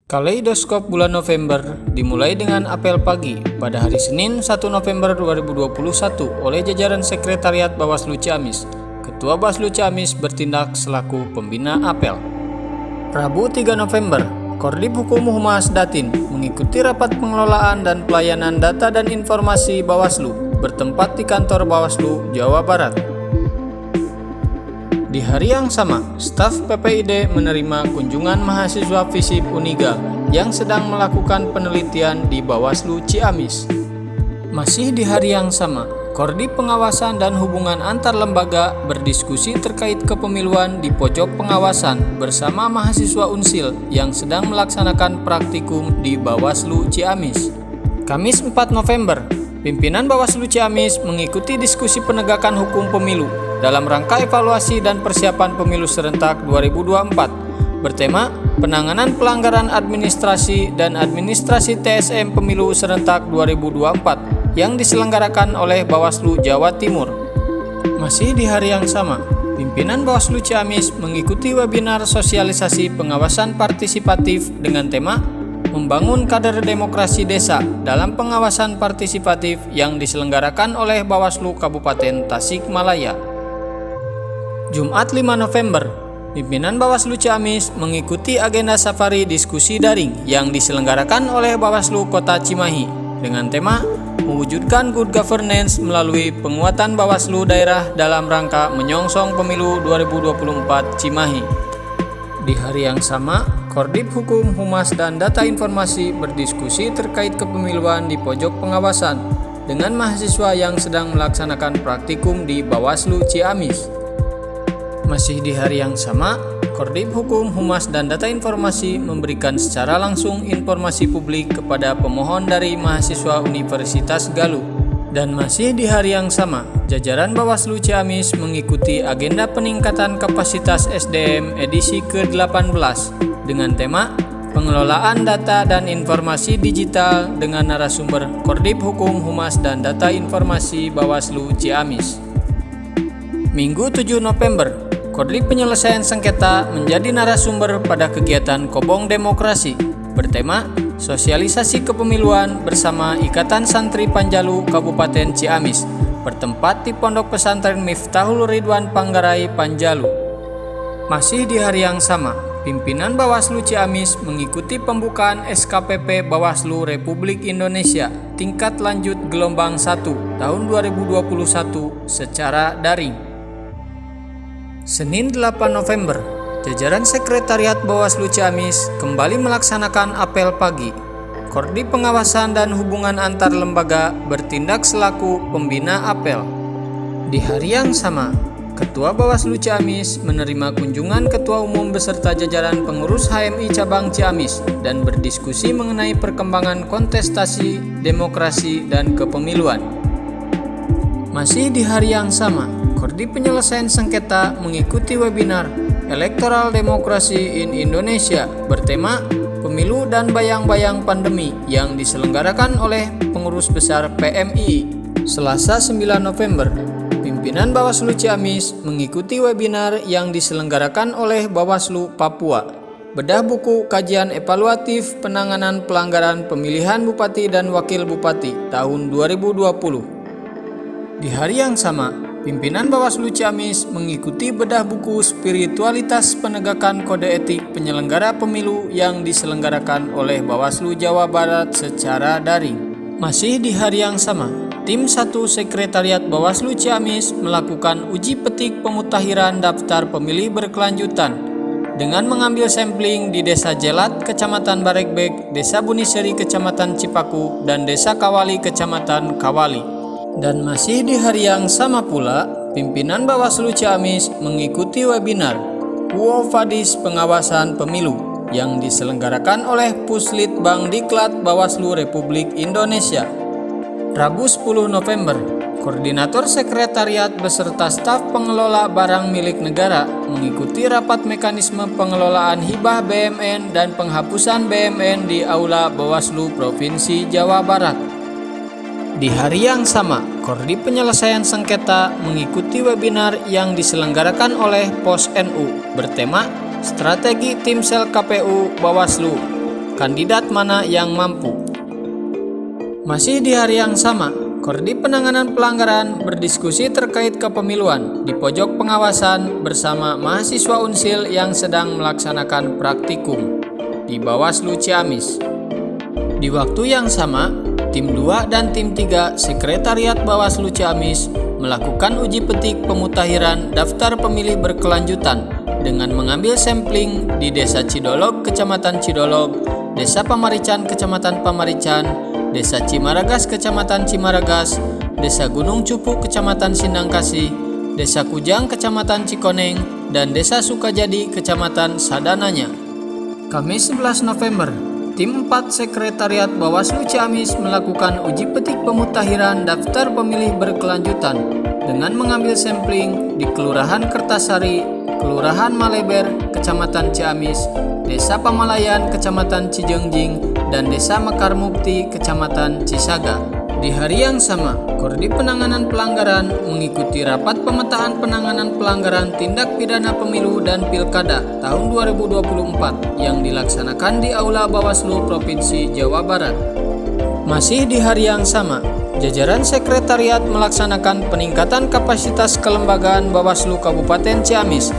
Kaleidoskop bulan November dimulai dengan apel pagi pada hari Senin 1 November 2021 oleh jajaran Sekretariat Bawaslu Ciamis. Ketua Bawaslu Ciamis bertindak selaku pembina apel. Rabu 3 November, Korbid Hukum Humas Datin mengikuti rapat pengelolaan dan pelayanan data dan informasi Bawaslu bertempat di kantor Bawaslu Jawa Barat. Di hari yang sama, staf PPID menerima kunjungan mahasiswa FISIP Uniga yang sedang melakukan penelitian di Bawaslu Ciamis. Masih di hari yang sama, Korbid Pengawasan dan Hubungan Antar Lembaga berdiskusi terkait kepemiluan di pojok pengawasan bersama mahasiswa Unsil yang sedang melaksanakan praktikum di Bawaslu Ciamis. Kamis 4 November, pimpinan Bawaslu Ciamis mengikuti diskusi penegakan hukum pemilu dalam rangka evaluasi dan persiapan pemilu serentak 2024 bertema penanganan pelanggaran administrasi dan administrasi TSM pemilu serentak 2024 yang diselenggarakan oleh Bawaslu Jawa Timur. Masih di hari yang sama, pimpinan Bawaslu Ciamis mengikuti webinar sosialisasi pengawasan partisipatif dengan tema Membangun Kader Demokrasi Desa dalam Pengawasan Partisipatif yang diselenggarakan oleh Bawaslu Kabupaten Tasikmalaya. Jumat 5 November, pimpinan Bawaslu Ciamis mengikuti agenda safari diskusi daring yang diselenggarakan oleh Bawaslu Kota Cimahi dengan tema mewujudkan good governance melalui penguatan Bawaslu daerah dalam rangka menyongsong pemilu 2024 Cimahi. Di hari yang sama, Korbid Hukum, Humas, dan Data Informasi berdiskusi terkait kepemiluan di pojok pengawasan dengan mahasiswa yang sedang melaksanakan praktikum di Bawaslu Ciamis. Masih di hari yang sama, Korbid Hukum, Humas, dan Data Informasi memberikan secara langsung informasi publik kepada pemohon dari mahasiswa Universitas Galuh. Dan masih di hari yang sama, jajaran Bawaslu Ciamis mengikuti agenda peningkatan kapasitas SDM edisi ke-18 dengan tema Pengelolaan Data dan Informasi Digital dengan narasumber Korbid Hukum, Humas, dan Data Informasi Bawaslu Ciamis. Minggu 7 November, Korbid Penyelesaian Sengketa menjadi narasumber pada kegiatan Kobong Demokrasi bertema Sosialisasi Kepemiluan bersama Ikatan Santri Panjalu Kabupaten Ciamis bertempat di Pondok Pesantren Miftahul Ridwan Panggarai Panjalu. Masih di hari yang sama, pimpinan Bawaslu Ciamis mengikuti pembukaan SKPP Bawaslu Republik Indonesia tingkat lanjut gelombang 1 tahun 2021 secara daring. Senin 8 November, jajaran Sekretariat Bawaslu Ciamis kembali melaksanakan apel pagi. Korbid Pengawasan dan Hubungan Antar Lembaga bertindak selaku pembina apel. Di hari yang sama, Ketua Bawaslu Ciamis menerima kunjungan Ketua Umum beserta jajaran pengurus HMI Cabang Ciamis dan berdiskusi mengenai perkembangan kontestasi, demokrasi, dan kepemiluan. Masih di hari yang sama, Korbid Penyelesaian Sengketa mengikuti webinar Electoral Demokrasi in Indonesia bertema Pemilu dan Bayang-Bayang Pandemi yang diselenggarakan oleh Pengurus Besar PMII. Selasa 9 November, pimpinan Bawaslu Ciamis mengikuti webinar yang diselenggarakan oleh Bawaslu Papua. Bedah buku kajian evaluatif penanganan pelanggaran pemilihan Bupati dan Wakil Bupati tahun 2020. Di hari yang sama, pimpinan Bawaslu Ciamis mengikuti bedah buku Spiritualitas Penegakan Kode Etik Penyelenggara Pemilu yang diselenggarakan oleh Bawaslu Jawa Barat secara daring. Masih di hari yang sama, tim 1 Sekretariat Bawaslu Ciamis melakukan uji petik pemutakhiran daftar pemilih berkelanjutan dengan mengambil sampling di Desa Jelat, Kecamatan Barekbek, Desa Buniseri, Kecamatan Cipaku, dan Desa Kawali, Kecamatan Kawali. Dan masih di hari yang sama pula, pimpinan Bawaslu Ciamis mengikuti webinar Puovadis Pengawasan Pemilu yang diselenggarakan oleh Puslitbang Diklat Bawaslu Republik Indonesia. Rabu 10 November, Koordinator Sekretariat beserta staf pengelola barang milik negara mengikuti rapat mekanisme pengelolaan hibah BMN dan penghapusan BMN di Aula Bawaslu Provinsi Jawa Barat. Di hari yang sama, Korbid Penyelesaian Sengketa mengikuti webinar yang diselenggarakan oleh POS NU bertema Strategi Timsel KPU Bawaslu kandidat mana yang mampu. Masih di hari yang sama, Korbit Penanganan Pelanggaran berdiskusi terkait kepemiluan di pojok pengawasan bersama mahasiswa Unsil yang sedang melaksanakan praktikum di Bawaslu Ciamis. Di waktu yang sama, Tim 2 dan Tim 3 Sekretariat Bawaslu Ciamis melakukan uji petik pemutahiran daftar pemilih berkelanjutan dengan mengambil sampling di Desa Cidolog, Kecamatan Cidolog, Desa Pamarican, Kecamatan Pamarican, Desa Cimaragas, Kecamatan Cimaragas, Desa Gunung Cupu, Kecamatan Sindangkasih, Desa Kujang, Kecamatan Cikoneng, dan Desa Sukajadi, Kecamatan Sadananya. Kamis 11 November, Tim 4 Sekretariat Bawaslu Ciamis melakukan uji petik pemutahiran daftar pemilih berkelanjutan dengan mengambil sampling di Kelurahan Kertasari, Kelurahan Maleber, Kecamatan Ciamis, Desa Pamalayan, Kecamatan Cijengjing, dan Desa Mekar Mukti, Kecamatan Cisaga. Di hari yang sama, Korbit Penanganan Pelanggaran mengikuti rapat pemetaan penanganan pelanggaran tindak pidana pemilu dan pilkada tahun 2024 yang dilaksanakan di Aula Bawaslu Provinsi Jawa Barat. Masih di hari yang sama, jajaran sekretariat melaksanakan peningkatan kapasitas kelembagaan Bawaslu Kabupaten Ciamis,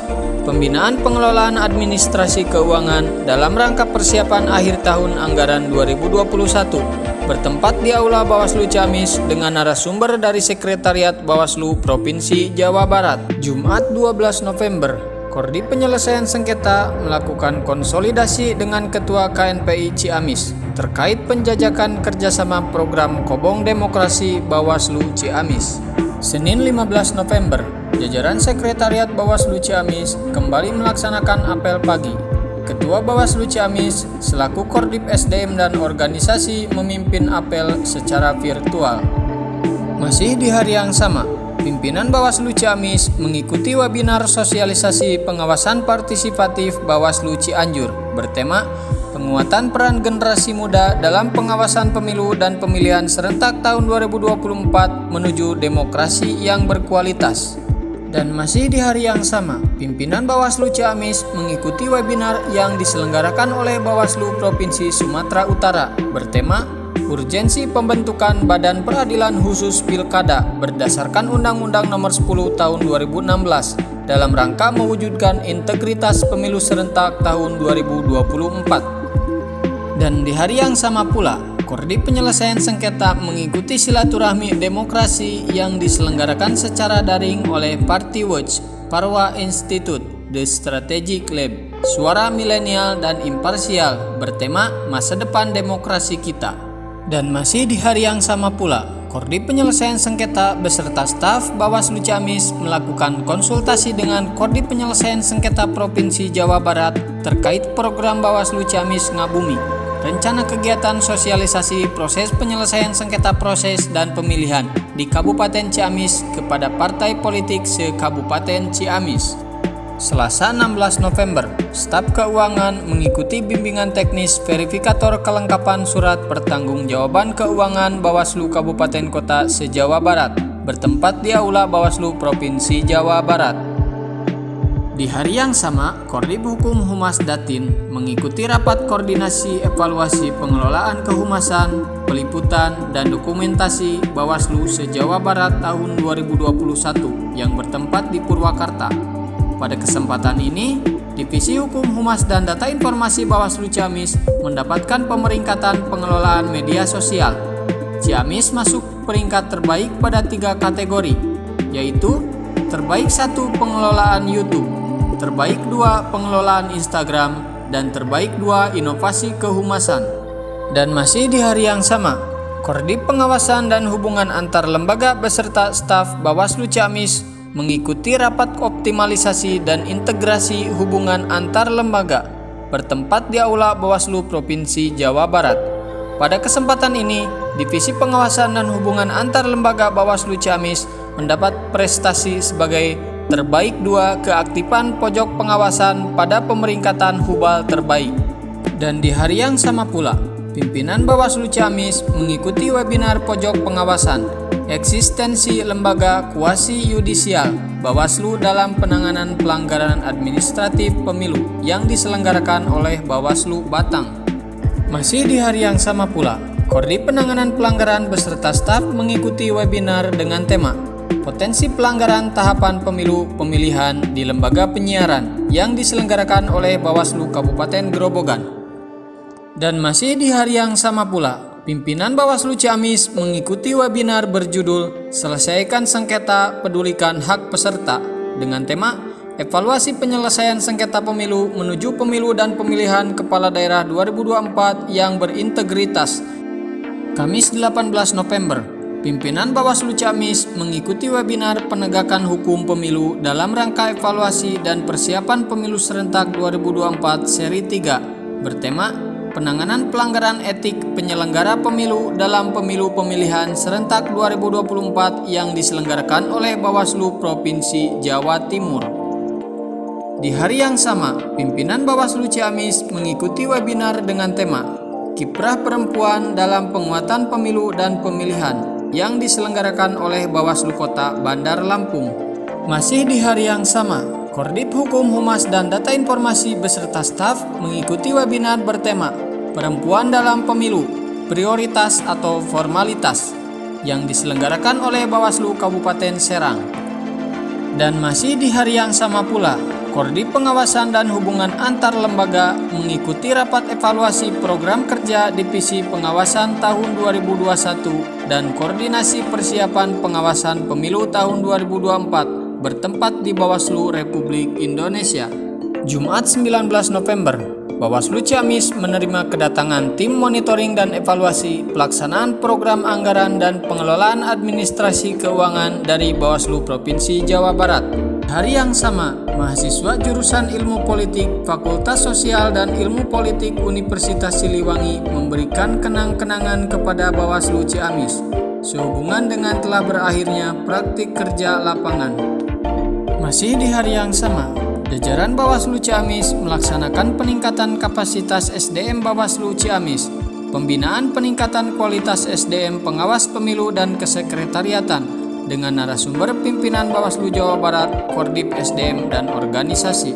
pembinaan pengelolaan administrasi keuangan dalam rangka persiapan akhir tahun anggaran 2021 bertempat di Aula Bawaslu Ciamis dengan narasumber dari Sekretariat Bawaslu Provinsi Jawa Barat. Jumat 12 November, Korbit Penyelesaian Sengketa melakukan konsolidasi dengan Ketua KNPI Ciamis terkait penjajakan kerjasama program Kobong Demokrasi Bawaslu Ciamis. Senin 15 November, jajaran Sekretariat Bawaslu Ciamis kembali melaksanakan apel pagi. Ketua Bawaslu Ciamis selaku Korbit SDM dan organisasi memimpin apel secara virtual. Masih di hari yang sama, pimpinan Bawaslu Ciamis mengikuti webinar sosialisasi pengawasan partisipatif Bawaslu Cianjur bertema penguatan peran generasi muda dalam pengawasan pemilu dan pemilihan serentak tahun 2024 menuju demokrasi yang berkualitas. Dan masih di hari yang sama, pimpinan Bawaslu Ciamis mengikuti webinar yang diselenggarakan oleh Bawaslu Provinsi Sumatera Utara bertema Urgensi Pembentukan Badan Peradilan Khusus Pilkada berdasarkan Undang-Undang Nomor 10 Tahun 2016 dalam rangka mewujudkan integritas pemilu serentak tahun 2024. Dan di hari yang sama pula, Korbit Penyelesaian Sengketa mengikuti silaturahmi demokrasi yang diselenggarakan secara daring oleh Party Watch, Parwa Institute, The Strategic Lab, Suara Milenial dan Imparsial bertema Masa Depan Demokrasi Kita. Dan masih di hari yang sama pula, Korbit Penyelesaian Sengketa beserta staf Bawaslu Ciamis melakukan konsultasi dengan Korbit Penyelesaian Sengketa Provinsi Jawa Barat terkait program Bawaslu Ciamis Ngabumi. Rencana kegiatan sosialisasi proses penyelesaian sengketa proses dan pemilihan di Kabupaten Ciamis kepada partai politik se-Kabupaten Ciamis. Selasa 16 November, staf keuangan mengikuti bimbingan teknis verifikator kelengkapan surat pertanggungjawaban keuangan Bawaslu Kabupaten Kota se-Jawa Barat bertempat di Aula Bawaslu Provinsi Jawa Barat. Di hari yang sama, Korbit Hukum Humas Datin mengikuti rapat koordinasi evaluasi pengelolaan kehumasan, peliputan, dan dokumentasi Bawaslu se-Jawa Barat tahun 2021 yang bertempat di Purwakarta. Pada kesempatan ini, Divisi Hukum Humas dan Data Informasi Bawaslu Ciamis mendapatkan pemeringkatan pengelolaan media sosial. Ciamis masuk peringkat terbaik pada 3 kategori, yaitu terbaik 1 pengelolaan YouTube, terbaik 2 pengelolaan Instagram, dan terbaik 2 inovasi kehumasan. Dan masih di hari yang sama, Korbit Pengawasan dan Hubungan Antar Lembaga beserta staf Bawaslu Ciamis mengikuti rapat optimalisasi dan integrasi hubungan antar lembaga bertempat di Aula Bawaslu Provinsi Jawa Barat. Pada kesempatan ini, Divisi Pengawasan dan Hubungan Antar Lembaga Bawaslu Ciamis mendapat prestasi sebagai terbaik 2 keaktifan pojok pengawasan pada pemeringkatan Hubal terbaik. Dan di hari yang sama pula, pimpinan Bawaslu Ciamis mengikuti webinar pojok pengawasan eksistensi lembaga kuasi yudisial Bawaslu dalam penanganan pelanggaran administratif pemilu yang diselenggarakan oleh Bawaslu Batang. Masih di hari yang sama pula, Koordip Penanganan Pelanggaran beserta staf mengikuti webinar dengan tema Potensi Pelanggaran Tahapan Pemilu Pemilihan di Lembaga Penyiaran yang diselenggarakan oleh Bawaslu Kabupaten Grobogan. Dan masih di hari yang sama pula, pimpinan Bawaslu Ciamis mengikuti webinar berjudul Selesaikan Sengketa Pedulikan Hak Peserta dengan tema Evaluasi Penyelesaian Sengketa Pemilu menuju Pemilu dan Pemilihan Kepala Daerah 2024 yang berintegritas. Kamis 18 November, pimpinan Bawaslu Ciamis mengikuti webinar penegakan hukum pemilu dalam rangka evaluasi dan persiapan pemilu serentak 2024 seri 3 bertema Penanganan Pelanggaran Etik Penyelenggara Pemilu dalam Pemilu Pemilihan Serentak 2024 yang diselenggarakan oleh Bawaslu Provinsi Jawa Timur. Di hari yang sama, pimpinan Bawaslu Ciamis mengikuti webinar dengan tema Kiprah Perempuan dalam Penguatan Pemilu dan Pemilihan yang diselenggarakan oleh Bawaslu Kota Bandar Lampung. Masih di hari yang sama, Koordip Hukum Humas dan Data Informasi beserta staf mengikuti webinar bertema Perempuan dalam Pemilu, Prioritas atau Formalitas yang diselenggarakan oleh Bawaslu Kabupaten Serang. Dan masih di hari yang sama pula, Koordip Pengawasan dan Hubungan Antar Lembaga mengikuti rapat evaluasi program kerja Divisi Pengawasan tahun 2021 dan koordinasi persiapan pengawasan pemilu tahun 2024 bertempat di Bawaslu Republik Indonesia. Jumat 19 November, Bawaslu Ciamis menerima kedatangan tim monitoring dan evaluasi pelaksanaan program anggaran dan pengelolaan administrasi keuangan dari Bawaslu Provinsi Jawa Barat. Hari yang sama, mahasiswa jurusan Ilmu Politik Fakultas Sosial dan Ilmu Politik Universitas Siliwangi memberikan kenang-kenangan kepada Bawaslu Ciamis sehubungan dengan telah berakhirnya praktik kerja lapangan. Masih di hari yang sama, jajaran Bawaslu Ciamis melaksanakan peningkatan kapasitas SDM Bawaslu Ciamis, pembinaan peningkatan kualitas SDM pengawas pemilu dan kesekretariatan dengan narasumber pimpinan Bawaslu Jawa Barat, Koordip SDM dan organisasi.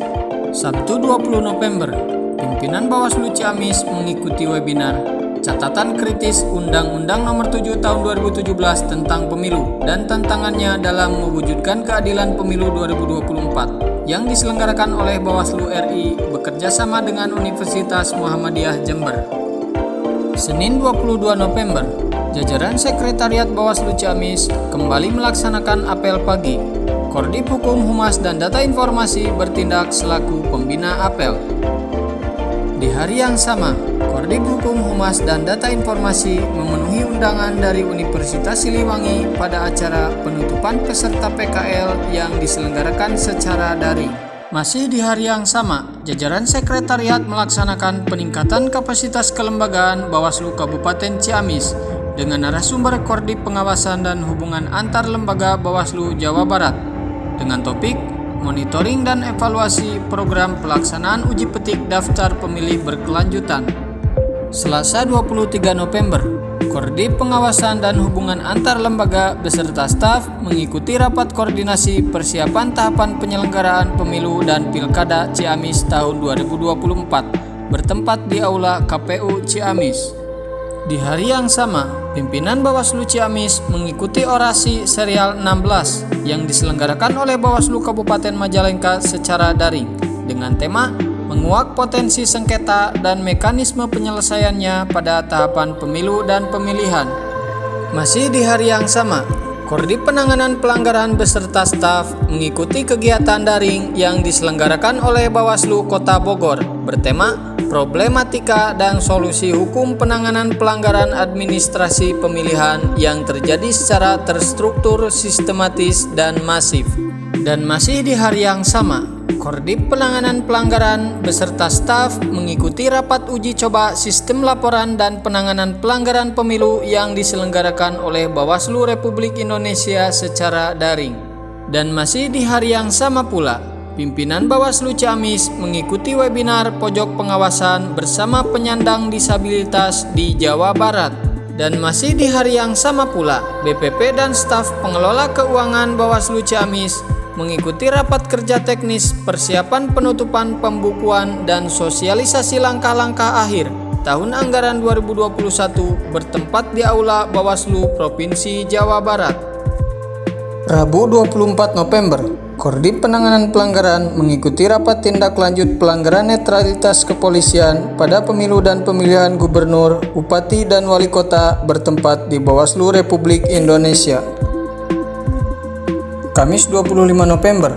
Sabtu 20 November, pimpinan Bawaslu Ciamis mengikuti webinar Catatan Kritis Undang-Undang Nomor 7 Tahun 2017 tentang Pemilu dan tantangannya dalam mewujudkan keadilan Pemilu 2024 yang diselenggarakan oleh Bawaslu RI bekerjasama dengan Universitas Muhammadiyah Jember. Senin 22 November, jajaran Sekretariat Bawaslu Ciamis kembali melaksanakan apel pagi. Koordip Hukum Humas dan Data Informasi bertindak selaku pembina apel. Di hari yang sama, Koordip Hukum Humas dan Data Informasi memenuhi undangan dari Universitas Siliwangi pada acara penutupan peserta PKL yang diselenggarakan secara daring. Masih di hari yang sama, jajaran sekretariat melaksanakan peningkatan kapasitas kelembagaan Bawaslu Kabupaten Ciamis dengan narasumber Koordip Pengawasan dan Hubungan Antar Lembaga Bawaslu Jawa Barat dengan topik monitoring dan evaluasi program pelaksanaan uji petik daftar pemilih berkelanjutan. Selasa 23 November, Koordip Pengawasan dan Hubungan Antar Lembaga beserta staf mengikuti rapat koordinasi persiapan tahapan penyelenggaraan pemilu dan Pilkada Ciamis tahun 2024 bertempat di Aula KPU Ciamis. Di hari yang sama, pimpinan Bawaslu Ciamis mengikuti orasi serial 16 yang diselenggarakan oleh Bawaslu Kabupaten Majalengka secara daring dengan tema menguak potensi sengketa dan mekanisme penyelesaiannya pada tahapan pemilu dan pemilihan. Masih di hari yang sama, Koordip Penanganan Pelanggaran beserta staf mengikuti kegiatan daring yang diselenggarakan oleh Bawaslu Kota Bogor bertema Problematika dan Solusi Hukum Penanganan Pelanggaran Administrasi Pemilihan yang terjadi secara terstruktur, sistematis, dan masif. Dan masih di hari yang sama, Koordip Penanganan Pelanggaran beserta staf mengikuti rapat uji coba sistem laporan dan penanganan pelanggaran pemilu yang diselenggarakan oleh Bawaslu Republik Indonesia secara daring. Dan masih di hari yang sama pula, pimpinan Bawaslu Ciamis mengikuti webinar Pojok Pengawasan bersama penyandang disabilitas di Jawa Barat. Dan masih di hari yang sama pula, BPP dan staf pengelola keuangan Bawaslu Ciamis mengikuti rapat kerja teknis persiapan penutupan pembukuan dan sosialisasi langkah-langkah akhir tahun anggaran 2021 bertempat di Aula Bawaslu Provinsi Jawa Barat. Rabu 24 November, Kordip Penanganan Pelanggaran mengikuti rapat tindak lanjut pelanggaran netralitas kepolisian pada pemilu dan pemilihan gubernur, bupati, dan wali kota bertempat di Bawaslu Republik Indonesia. Kamis 25 November,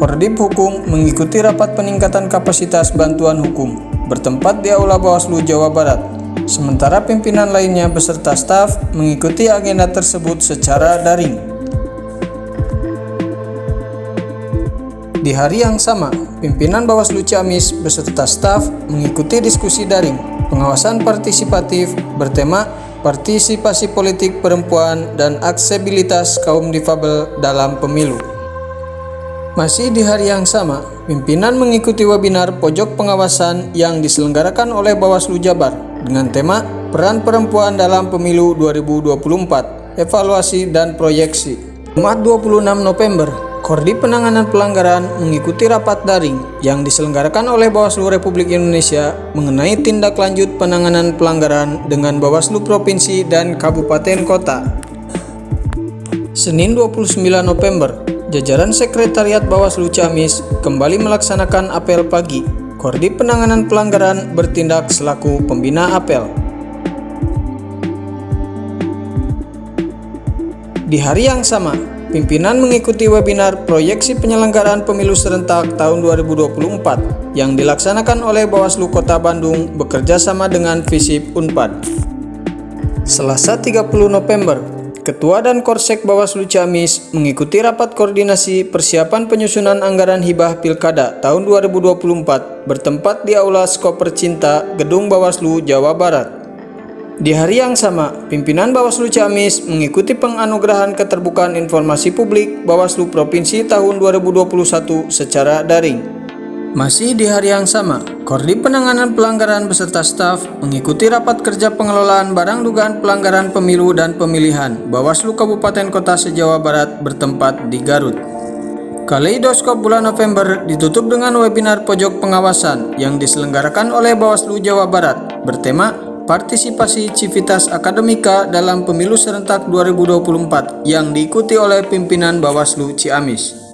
Kordip Hukum mengikuti rapat peningkatan kapasitas bantuan hukum bertempat di Aula Bawaslu Jawa Barat. Sementara pimpinan lainnya beserta staf mengikuti agenda tersebut secara daring. Di hari yang sama, pimpinan Bawaslu Ciamis beserta staf mengikuti diskusi daring pengawasan partisipatif bertema partisipasi politik perempuan dan aksesibilitas kaum difabel dalam pemilu. Masih di hari yang sama, pimpinan mengikuti webinar pojok pengawasan yang diselenggarakan oleh Bawaslu Jabar dengan tema Peran Perempuan dalam Pemilu 2024, Evaluasi dan Proyeksi. Jumat 26 November, Kordip Penanganan Pelanggaran mengikuti rapat daring yang diselenggarakan oleh Bawaslu Republik Indonesia mengenai tindak lanjut penanganan pelanggaran dengan Bawaslu Provinsi dan Kabupaten Kota. Senin 29 November, jajaran Sekretariat Bawaslu Ciamis kembali melaksanakan apel pagi. Kordip Penanganan Pelanggaran bertindak selaku pembina apel. Di hari yang sama, pimpinan mengikuti webinar proyeksi penyelenggaraan pemilu serentak tahun 2024 yang dilaksanakan oleh Bawaslu Kota Bandung bekerja sama dengan Visip Unpad. Selasa 30 November, Ketua dan Korsek Bawaslu Ciamis mengikuti rapat koordinasi persiapan penyusunan anggaran hibah Pilkada tahun 2024 bertempat di Aula Skoper Cinta, Gedung Bawaslu Jawa Barat. Di hari yang sama, pimpinan Bawaslu Ciamis mengikuti penganugerahan keterbukaan informasi publik Bawaslu Provinsi tahun 2021 secara daring. Masih di hari yang sama, Kordip Penanganan Pelanggaran beserta staf mengikuti rapat kerja pengelolaan barang dugaan pelanggaran pemilu dan pemilihan Bawaslu Kabupaten Kota se-Jawa Barat bertempat di Garut. Kaleidoskop bulan November ditutup dengan webinar pojok pengawasan yang diselenggarakan oleh Bawaslu Jawa Barat bertema Partisipasi Civitas Akademika dalam Pemilu Serentak 2024 yang diikuti oleh pimpinan Bawaslu Ciamis.